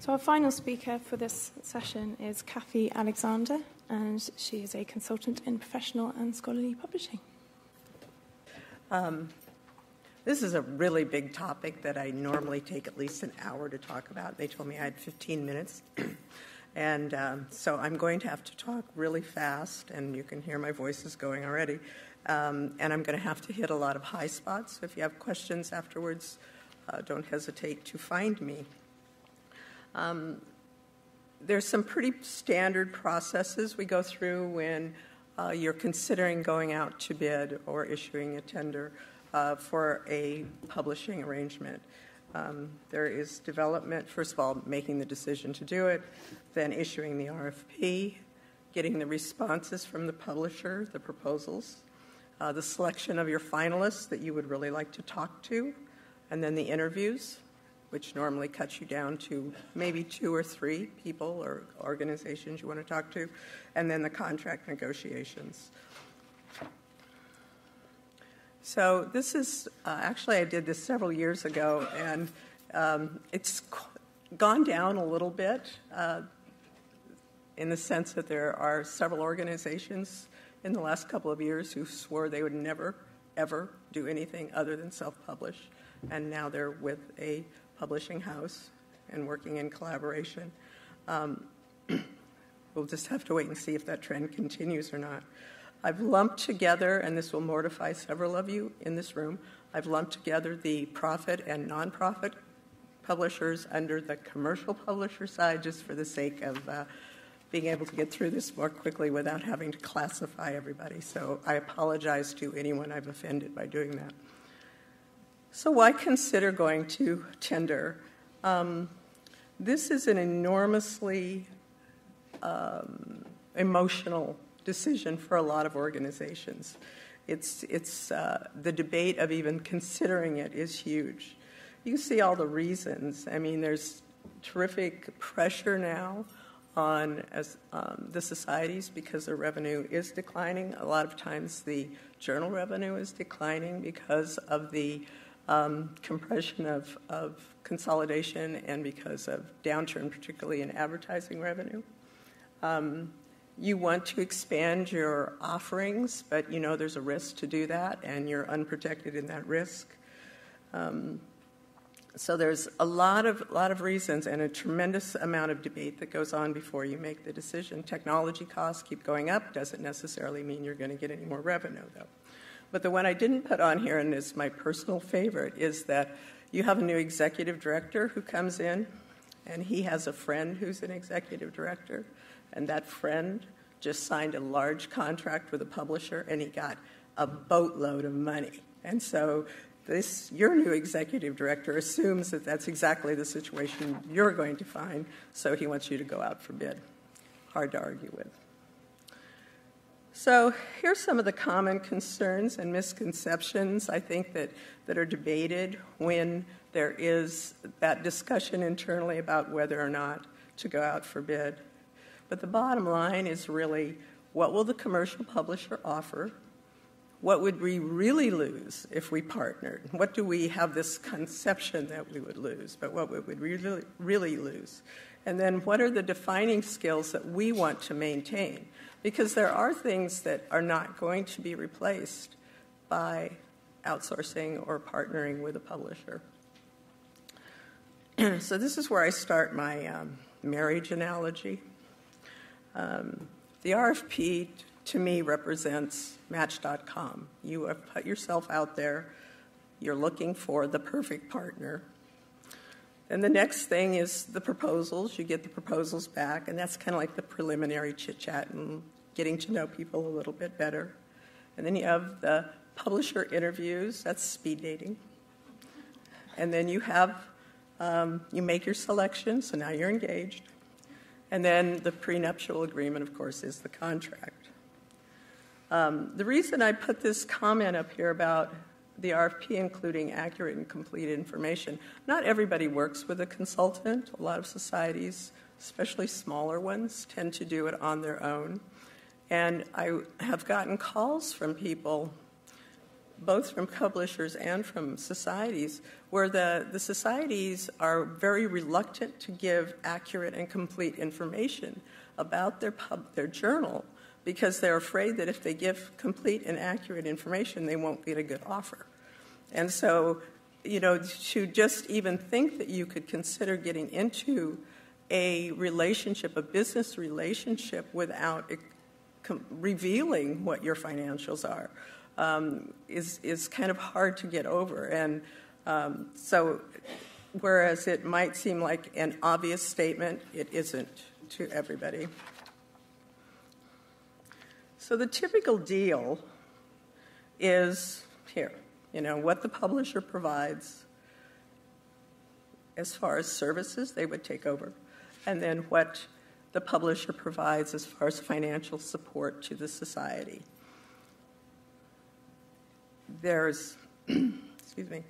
So our final speaker for this session is Kathey Alexander, and she is a consultant in professional and scholarly publishing. This is a really big topic that I normally take at least an hour to talk about. They told me I had 15 minutes. And so I'm going to have to talk really fast, and you can hear my voice is going already. And I'm going to have to hit a lot of high spots. So if you have questions afterwards, don't hesitate to find me. There's some pretty standard processes we go through when you're considering going out to bid or issuing a tender for a publishing arrangement. There is development, first of all, making the decision to do it, then issuing the RFP, getting the responses from the publisher, the proposals, the selection of your finalists that you would really like to talk to, and then the interviews, which normally cuts you down to maybe 2 or 3 people or organizations you want to talk to, and then the contract negotiations. So this is, actually I did this several years ago, and it's gone down a little bit in the sense that there are several organizations in the last couple of years who swore they would never, ever do anything other than self-publish, and now they're with a publishing house and working in collaboration. We'll just have to wait and see if that trend continues or not. I've lumped together, and this will mortify several of you in this room, I've lumped together the profit and nonprofit publishers under the commercial publisher side just for the sake of being able to get through this more quickly without having to classify everybody. So I apologize to anyone I've offended by doing that. So why consider going to tender? This is an enormously emotional decision for a lot of organizations. It's the debate of even considering it is huge. You see all the reasons. I mean, there's terrific pressure now on the societies because their revenue is declining. A lot of times the journal revenue is declining because of the compression of consolidation and because of downturn, particularly in advertising revenue. You want to expand your offerings, but you know there's a risk to do that, and you're unprotected in that risk. So there's a lot of reasons and a tremendous amount of debate that goes on before you make the decision. Technology costs keep going up. Doesn't necessarily mean you're going to get any more revenue, though. But the one I didn't put on here, and is my personal favorite, is that you have a new executive director who comes in, and he has a friend who's an executive director, and that friend just signed a large contract with a publisher, and he got a boatload of money. And so your new executive director assumes that that's exactly the situation you're going to find, so he wants you to go out for bid. Hard to argue with. So here's some of the common concerns and misconceptions, I think, that are debated when there is that discussion internally about whether or not to go out for bid. But the bottom line is really, what will the commercial publisher offer? What would we really lose if we partnered? What do we have this conception that we would lose, but what would we really lose? And then what are the defining skills that we want to maintain? Because there are things that are not going to be replaced by outsourcing or partnering with a publisher. So this is where I start my marriage analogy. The RFP, to me, represents Match.com. You have put yourself out there. You're looking for the perfect partner. And the next thing is the proposals. You get the proposals back, and that's kind of like the preliminary chit-chat and getting to know people a little bit better. And then you have the publisher interviews. That's speed dating. And then you have, you make your selection, so now you're engaged. And then the prenuptial agreement, of course, is the contract. The reason I put this comment up here about the RFP including accurate and complete information, not everybody works with a consultant. A lot of societies, especially smaller ones, tend to do it on their own. And I have gotten calls from people both from publishers and from societies, where the societies are very reluctant to give accurate and complete information about their journal, because they're afraid that if they give complete and accurate information, they won't get a good offer. And so, to just even think that you could consider getting into a relationship, a business relationship, without revealing what your financials are, is kind of hard to get over. And so whereas it might seem like an obvious statement, it isn't to everybody. So the typical deal is here, what the publisher provides as far as services they would take over, and then what the publisher provides as far as financial support to the society. There's, excuse me,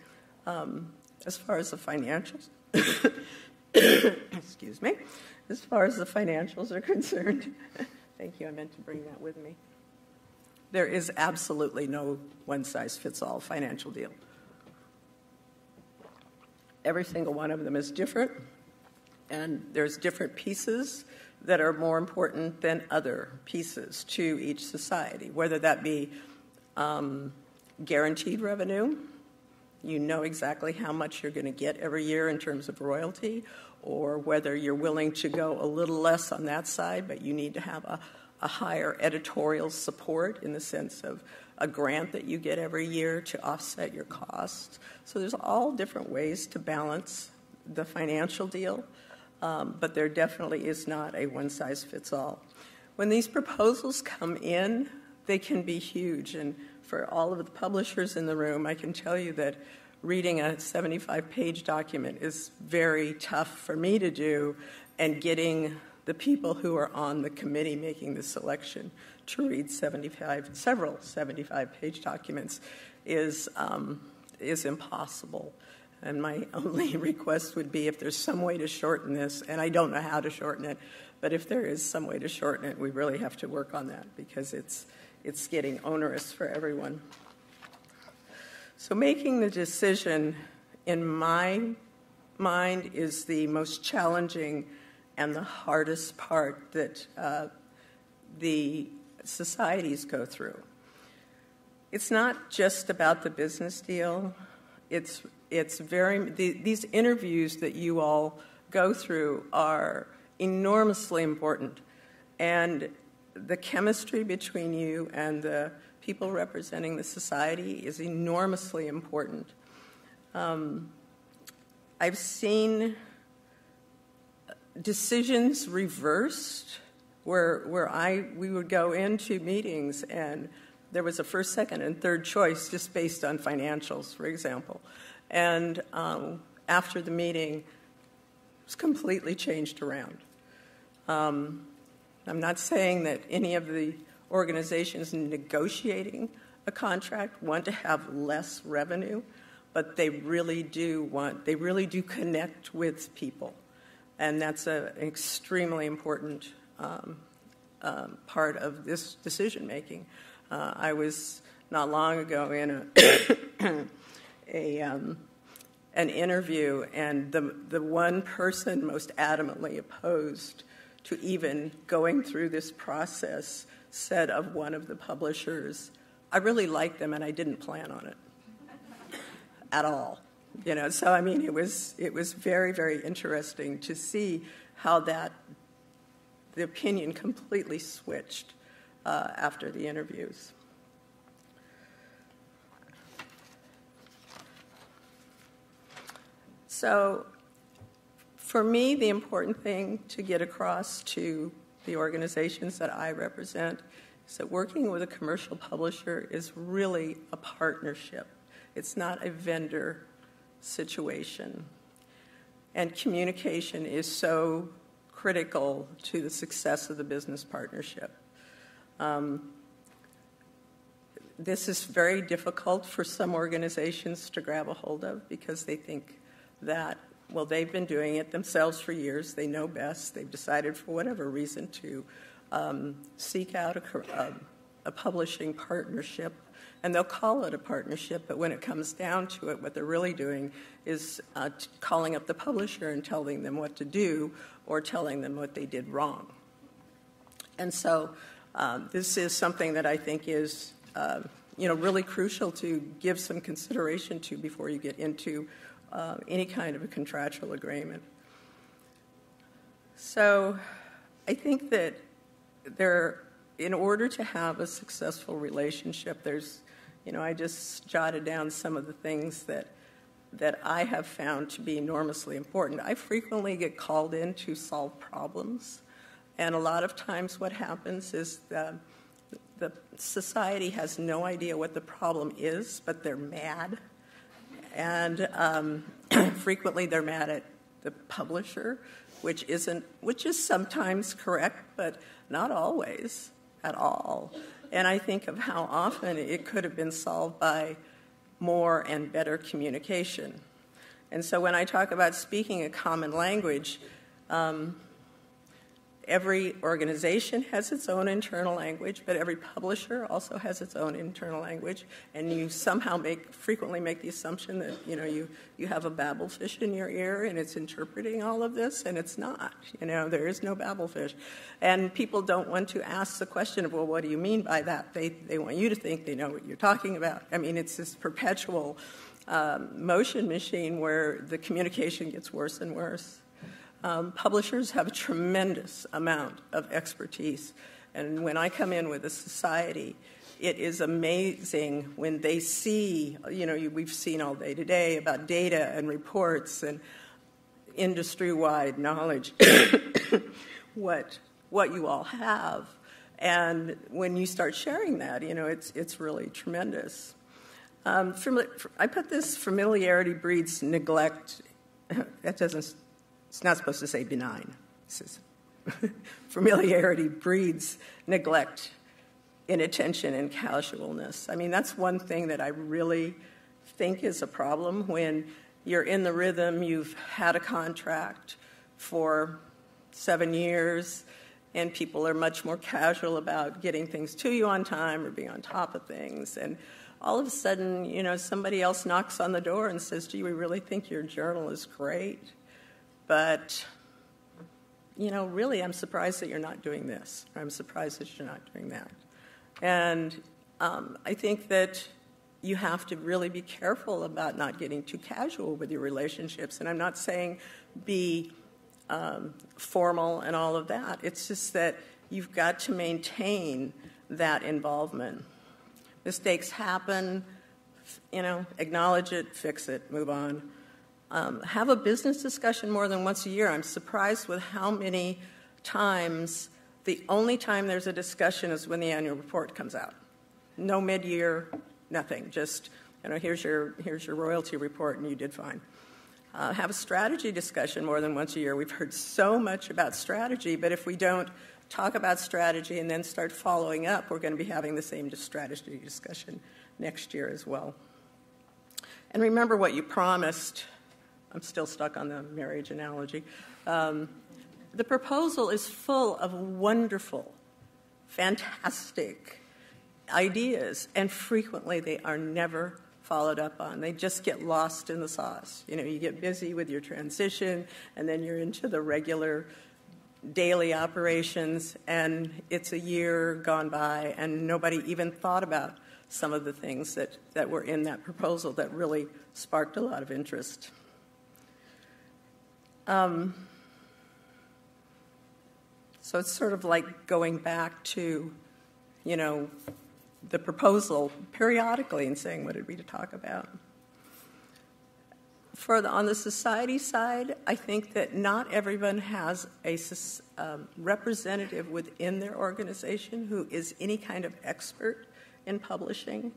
as far as the financials, excuse me, as far as the financials are concerned, thank you, I meant to bring that with me. There is absolutely no one-size-fits-all financial deal. Every single one of them is different, and there's different pieces that are more important than other pieces to each society, whether that be guaranteed revenue. You know exactly how much you're going to get every year in terms of royalty, or whether you're willing to go a little less on that side, but you need to have a higher editorial support in the sense of a grant that you get every year to offset your costs. So there's all different ways to balance the financial deal, but there definitely is not a one-size-fits-all. When these proposals come in, they can be huge, and for all of the publishers in the room, I can tell you that reading a 75-page document is very tough for me to do, and getting the people who are on the committee making the selection to read several 75-page documents is impossible. And my only request would be, if there's some way to shorten this, and I don't know how to shorten it, but if there is some way to shorten it, we really have to work on that, because it's getting onerous for everyone. So making the decision, in my mind, is the most challenging and the hardest part that the societies go through. It's not just about the business deal. These interviews that you all go through are enormously important, and the chemistry between you and the people representing the society is enormously important. I've seen decisions reversed where we would go into meetings and there was a first, second, and third choice just based on financials, for example. And after the meeting, it was completely changed around. I'm not saying that any of the organizations negotiating a contract want to have less revenue, but they really do connect with people. And that's an extremely important part of this decision-making. I was not long ago in an interview, and the one person most adamantly opposed to even going through this process said of one of the publishers, "I really like them and I didn't plan on it at all." So I mean, it was very, very interesting to see how the opinion completely switched after the interviews. So for me, the important thing to get across to the organizations that I represent is that working with a commercial publisher is really a partnership. It's not a vendor situation. And communication is so critical to the success of the business partnership. This is very difficult for some organizations to grab a hold of because they think that, well, they've been doing it themselves for years. They know best. They've decided for whatever reason to seek out a publishing partnership and they'll call it a partnership, but when it comes down to it, what they're really doing is calling up the publisher and telling them what to do or telling them what they did wrong. And so this is something that I think is really crucial to give some consideration to before you get into any kind of a contractual agreement. So I think that in order to have a successful relationship, I just jotted down some of the things that I have found to be enormously important. I frequently get called in to solve problems, and a lot of times what happens is the society has no idea what the problem is, but they're mad. And frequently they're mad at the publisher, which is sometimes correct, but not always at all. And I think of how often it could have been solved by more and better communication. And so when I talk about speaking a common language, every organization has its own internal language, but every publisher also has its own internal language. And you somehow frequently make the assumption that you have a babblefish in your ear and it's interpreting all of this, and it's not. There is no babblefish. And people don't want to ask the question of, well, what do you mean by that? They want you to think they know what you're talking about. I mean, it's this perpetual motion machine where the communication gets worse and worse. Publishers have a tremendous amount of expertise, and when I come in with a society, it is amazing when they see, we've seen all day today about data and reports and industry-wide knowledge, what you all have, and when you start sharing that, it's really tremendous. I put this familiarity breeds neglect. It's not supposed to say benign. It says familiarity breeds neglect, inattention, and casualness. I mean, that's one thing that I really think is a problem when you're in the rhythm, you've had a contract for 7 years, and people are much more casual about getting things to you on time or being on top of things. And all of a sudden, somebody else knocks on the door and says, gee, we really think your journal is great. But, really, I'm surprised that you're not doing this. Or I'm surprised that you're not doing that. And I think that you have to really be careful about not getting too casual with your relationships. And I'm not saying be formal and all of that. It's just that you've got to maintain that involvement. Mistakes happen, acknowledge it, fix it, move on. Have a business discussion more than once a year. I'm surprised with how many times the only time there's a discussion is when the annual report comes out. No mid-year, nothing. Just, here's your royalty report and you did fine. Have a strategy discussion more than once a year. We've heard so much about strategy, but if we don't talk about strategy and then start following up, we're going to be having the same strategy discussion next year as well. And remember what you promised. I'm still stuck on the marriage analogy. The proposal is full of wonderful, fantastic ideas, and frequently they are never followed up on. They just get lost in the sauce. You get busy with your transition, and then you're into the regular daily operations, and it's a year gone by, and nobody even thought about some of the things that were in that proposal that really sparked a lot of interest. So it's sort of like going back to, the proposal periodically and saying, what did we talk about? On the society side, I think that not everyone has a representative within their organization who is any kind of expert in publishing.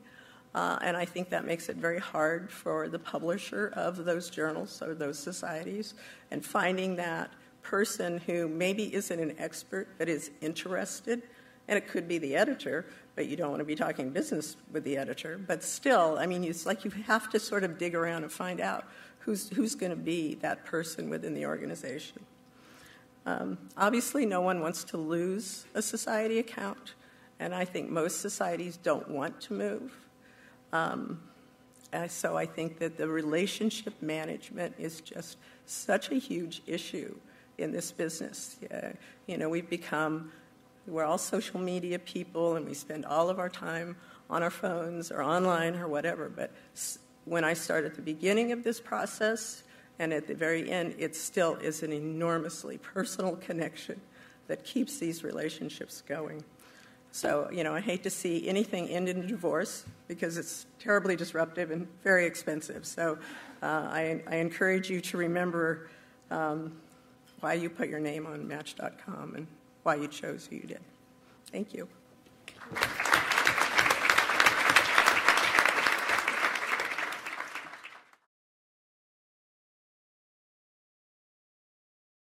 And I think that makes it very hard for the publisher of those journals or those societies, and finding that person who maybe isn't an expert but is interested, and it could be the editor, but you don't want to be talking business with the editor. But still, it's like you have to sort of dig around and find out who's going to be that person within the organization. Obviously, no one wants to lose a society account, and I think most societies don't want to move. So I think that the relationship management is just such a huge issue in this business. We're all social media people, and we spend all of our time on our phones or online or whatever. But when I start at the beginning of this process and at the very end, it still is an enormously personal connection that keeps these relationships going. So, I hate to see anything end in a divorce because it's terribly disruptive and very expensive. So I encourage you to remember why you put your name on Match.com and why you chose who you did. Thank you.